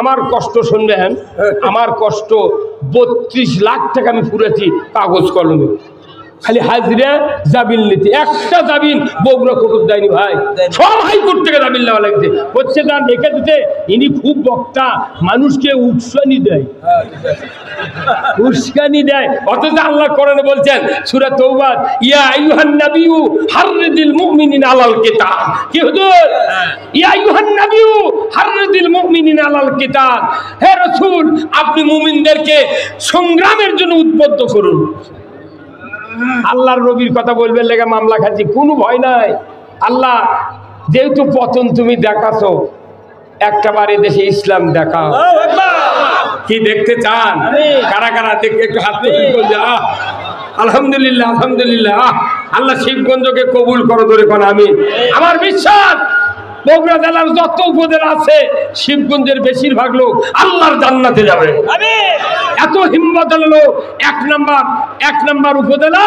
আমার কষ্ট শুনবেন, আমার কষ্ট 32 লাখ টাকা আমি পুরেছি কাগজ কলমে, খালি হাজিরা জামিন নিতে। একটা জামিন বগুড়া কোর্ট দেয়নি ভাই, সব হাইকোর্ট থেকে জামিন নেওয়া লাগছে। হচ্ছে না রেখে দিতে, ইনি খুব বক্তা, মানুষকে উস্কানি দেয়, উস্কানি দেয়। অথচ আল্লাহ কোরআনে বলছেন সূরা তাওবা, ইয়া আইয়ুহান নাবিয়্যু হাররিদিল মুমিনিনা আলাল কিতাল। কি হুজুর? ইয়া আইয়ুহান নাবিয়্যু হাররিদিল মুমিনিনা আলাল কিতাল। হে রাসূল, আপনি মুমিনদেরকে সংগ্রামের জন্য উদ্বুদ্ধ করুন। আল্লাহর নবীর কথা বলবেন লেগে মামলা খাচ্ছি, কোনো ভয় নাই। আল্লাহ যেহেতু পতন তুমি দেখাছো, একটা বার দেশে ইসলাম দেখাও। কি দেখতে চান? কারা কারা দেখতে একটু হাত তুলে আলহামদুলিল্লাহ, আলহামদুলিল্লাহ। আল্লাহ শিবগঞ্জকে কবুল করো ধরে কোন আমি। আমার বিশ্বাস বগুড়া জেলার যত উপজেলা আছে, শিবগঞ্জের বেশিরভাগ লোক আল্লাহর জান্নাতে যাবে। এত হিম্মত লোক, এক নাম্বার উপজেলা,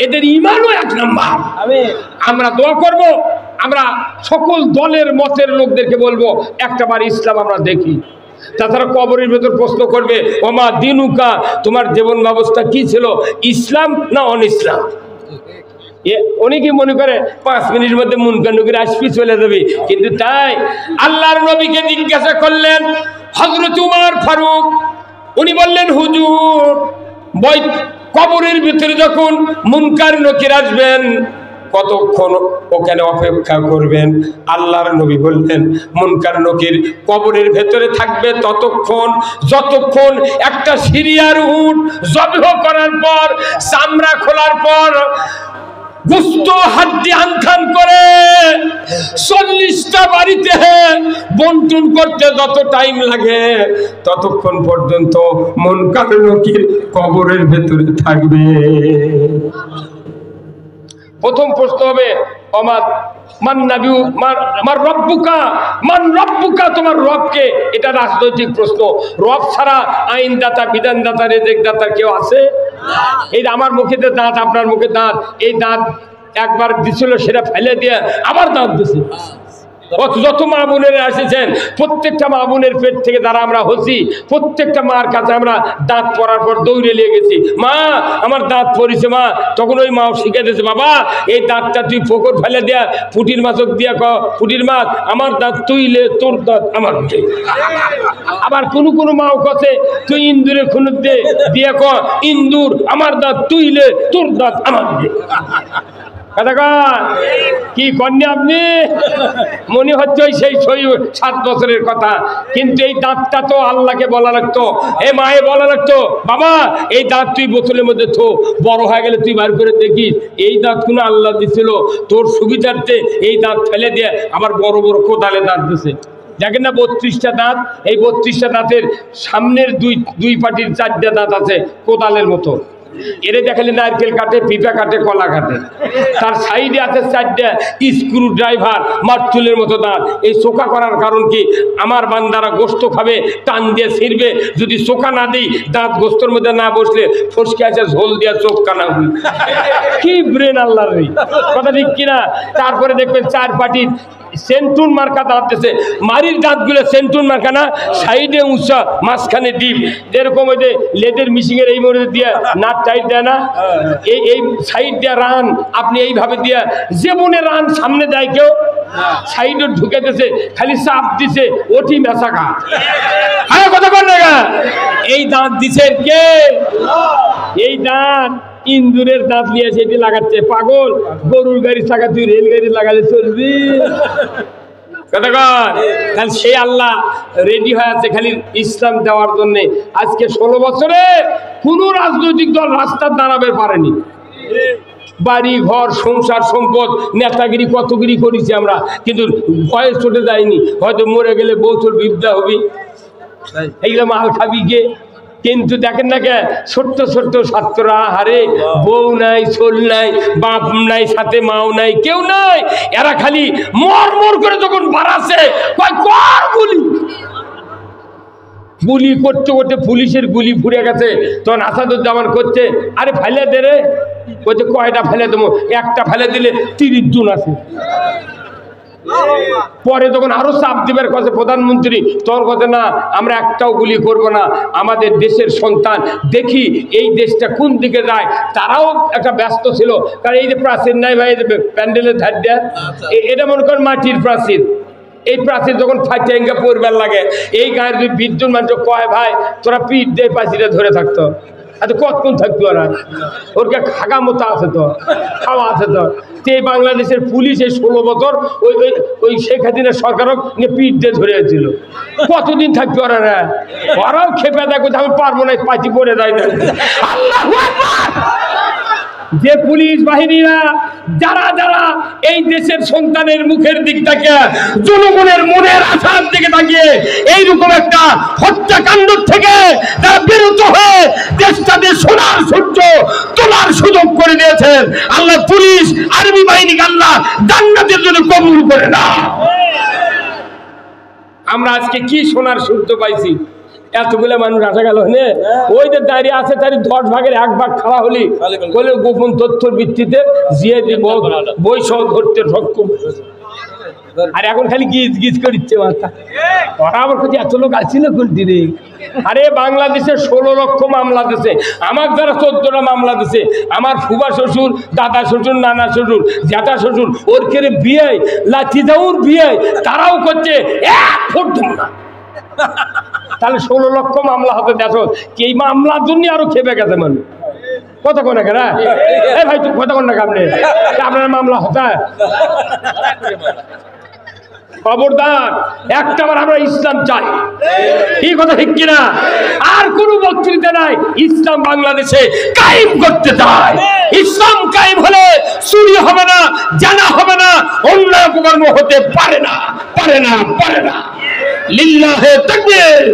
এদের ইমানও 1 নাম্বার। আমরা দোয়া করব, আমরা সকল দলের মতের লোকদেরকে বলবো একটাবার ইসলাম আমরা দেখি। তাছাড়া কবরের ভেতর প্রশ্ন করবে, ওমা দিনুকা, তোমার জীবন ব্যবস্থা কি ছিল, ইসলাম না অন ইসলাম? অনেকে মনে করে 5 মিনিটের মধ্যে মুনকানুকের আসবি চলে যাবে, কিন্তু তাই আল্লাহর নবীকে জিজ্ঞাসা করলেন হযরত উমর ফারুক, উনি বললেন হুজুর, কবরের ভিতরে যখন মুনকার নকির আসবেন কতক্ষণ ওখানে অপেক্ষা করবেন? আল্লাহর নবী বললেন মুনকার নকির কবরের ভেতরে থাকবে ততক্ষণ যতক্ষণ একটা সিরিয়ার উট জবহ করার পর, চামড়া খোলার পর, গোস্ত হাড্ডি আনখান করে 40টা বাড়িতে বন্টন করতে যত টাইম লাগে ততক্ষণ পর্যন্ত মুনকার নকির কবরের ভেতরে থাকবে। প্রথম প্রশ্ন হবে মান নাবিউ মান রব্বুকা, মান রব্বুকা, তোমার রবকে। এটা রাজনৈতিক প্রশ্ন। রব ছাড়া আইনদাতা, বিধানদাতা, রেজেকদাতা কেউ আছে? এই আমার মুখে দাঁত, আপনার মুখে দাঁত, এই দাঁত একবার দিছিল, সেটা ফেলে দিয়ে আবার দাঁত দিছে। যত মা বোনেরা এসেছেন, প্রত্যেকটা মা বোনের পেট থেকে যারা আমরা হচ্ছি, প্রত্যেকটা মার কাছে আমরা দাঁত পড়ার পর দৌড়ে নিয়ে গেছি, মা আমার দাঁত পড়েছে মা। তখন ওই মাও শিখে দিয়েছে, বাবা এই দাঁতটা তুই ফোকর ফেলে দেয়া, ফুটির মাছক দিয়া ক, ফুটির মাছ আমার দাঁত তুইলে তোর দাঁত আমার। আবার কোনো কোনো মাও কছে তুই ইন্দুরে খুনুর দিয়ে ক, ইন্দুর আমার দাঁত তুইলে তোর দাঁত আমার। কি কন্যা আপনি? মনে হচ্ছে সেই 7 বছরের কথা, কিন্তু এই দাঁতটা তো আল্লাহকে বলা লাগতো, এ মায়ে বলা লাগতো, বাবা এই দাঁত তুই বোতলের মধ্যে থো, বড় হয়ে গেলে তুই বার করে দেখিস। এই দাঁত কোনো আল্লাহ দিছিল তোর সুবিধার্থে, এই দাঁত ফেলে দিয়ে আবার বড় বড় কোদালে দাঁত দিছে। দেখেন না 32টা দাঁত, এই 32টা দাঁতের সামনের দুই পাটির 4টা দাঁত আছে কোদালের মতো। এরে দেখালে নারকেল কাটে, পিঠা কাটে, কলা কাটে। তার সাইডে আছে 4টা স্ক্রু ড্রাইভার, মারচুলের মতো দাঁত। এই চোখা করার কারণ কি? আমার বান্দারা গোস্ত খাবে, টান দিয়ে ছিঁড়বে, যদি চোখা না দিই, দাঁত গোস্তর মধ্যে না বসলে ফসকে আছে, ঝোল দিয়া চোখ কানা হুই। কি ব্রেন আল্লাহর রে, কথা ঠিক কিনা? তারপরে দেখবেন 4 পাটির সেন্টুন মার্কা দাঁত দিয়েছে, মারির দাঁতগুলো সেন্টুন মার্কা না, সাইডে উঁচা, মাঝখানে ডিপ, যেরকম ওই যে লেদের মিশিংয়ের এই মধ্যে দিয়ে নাট টাইট দেয় না, এই সাইড দিয়ে রান আপনি এইভাবে দিয়ে যেমনে রান সামনে দেয় কেউ, সাইডে ঢুকে দিয়েছে, খালি চাপ দিছে, ওটি মেশা খা। হ্যাঁ কথা বল না, এই দাঁত দিছে কে? এই দাঁত ইন্দুরের দাঁত নিয়ে সেটি লাগাচ্ছে। পাগল, গরুর গাড়ি চাকা তুই রেলগাড়ি লাগালে চলবি? তাহলে সেই আল্লাহ রেডি হয়ে আছে খালি ইসলাম দেওয়ার জন্য। আজকে 16 বছরে কোন রাজনৈতিক দল রাস্তার দাঁড়াবে পারেনি। বাড়ি ঘর সংসার সম্পদ নেতাগিরি কতগিরি করেছি আমরা, কিন্তু ভয়ে চলে যায়নি। হয়তো মরে গেলে বউ তোর বিদ্যা হবি, এইগুলো মাল খাবি কে? কিন্তু দেখেন না কে, ছোট্ট ছোট্ট ছাত্ররা, হারে বউ নাই, ছোল নাই, বাপ নাই, সাথে মাও নাই, কেউ নাই, এরা খালি মর মর করে যখন বাড়াচ্ছে গুলি করতে করতে পুলিশের গুলি ফুরে গেছে, তখন আসাদুজ্জামান করছে, আরে ফেলে দে রে। বলছে কয়টা ফেলে দেবো? একটা ফেলে দিলে 30 জন আছে। পরে যখন আরো চাপ দিবার কথা প্রধানমন্ত্রী, তোর কথা না আমরা একটাও গুলি করব না, আমাদের দেশের সন্তান দেখি এই দেশটা কোন দিকে যায়। তারাও একটা ব্যস্ত ছিল, কারণ এই যে প্রাচীর নাই ভাই, প্যান্ডেলের ধার দেয়, এটা মনে করেন মাটির প্রাচীর। এই প্রাচীর যখন ফাইটে পড়বার লাগে, এই গায়ের দুই বিদ্যুৎ মানুষ কয় ভাই তোরা পিঠ দিয়ে প্রাচীরে ধরে থাকতো, এত কতক্ষণ থাকতো ওরা, ওরকে খাগা মতো আছে তো, খাওয়া আছে তো। এই বাংলাদেশের পুলিশ এই 16 বছর ওই শেখ হাসিনার সরকারও পিঠ দিয়ে ধরেছিল, কতদিন থাকতো ওরা? ওরাও খেপে দেখো আমি পারবো না, পাঁচি পড়ে যায় না। আল্লাহু আকবার। যে পুলিশ বাহিনীরা যারা যারা এই দেশের সন্তানের মুখের দিক থেকে, জনগণের মনের আশার দিকে তাকিয়ে এইরকম একটা হত্যাকাণ্ড থেকে তারা বিরত হয়ে দেশটাতে সোনার সূর্য তোলার সুযোগ করে দিয়েছেন, আল্লাহ পুলিশ আর্মি বাহিনীকে আল্লাহ জান্নাতের জন্য কবুল করে না। আমরা আজকে কি সোনার সূর্য পাইছি, এতগুলো মানুষ আসা গেল নে, ওই যে দাঁড়িয়ে আছে তার 10 ভাগের 1 ভাগ খাওয়া হলি বলে গোপন তথ্যের ভিত্তিতে জিয়ে বই সহ ধরতে সক্ষম। আর এখন খালি গিজ গিজ করিচ্ছে মাথা, ওরা আবার কোথায় এত লোক আসছিল কোন দিনে? আরে বাংলাদেশে 16 লক্ষ মামলা দিছে, আমার দ্বারা 14টা মামলা দিছে। আমার ফুবা শ্বশুর, দাদা শ্বশুর, নানা শ্বশুর, জ্যাঠা শ্বশুর, ওর কেড়ে বিয়ে লাঠি যাউর বিয়ে, তারাও করছে 1 ফুট না। তাহলে 16 লক্ষ মামলা হতে দেখো, এই মামলার জন্য আরো খেপে গেছে মানুষ। কত কোন ভাই তুই কত কোন আপনি আপনার মামলা হতে খবরদার, একটা বার আমরা ইসলাম চাই, এই কথা ঠিক কিনা? আর কোন বক্তৃতা নাই, ইসলাম বাংলাদেশে কায়েম করতে চায়। ইসলাম কায়েম হলে চুরি হবে না, জানা হবে না, অন্যায় অপকর্ম হতে পারে না, পারে না, পারে না। লিল্লাহে তাকবীর।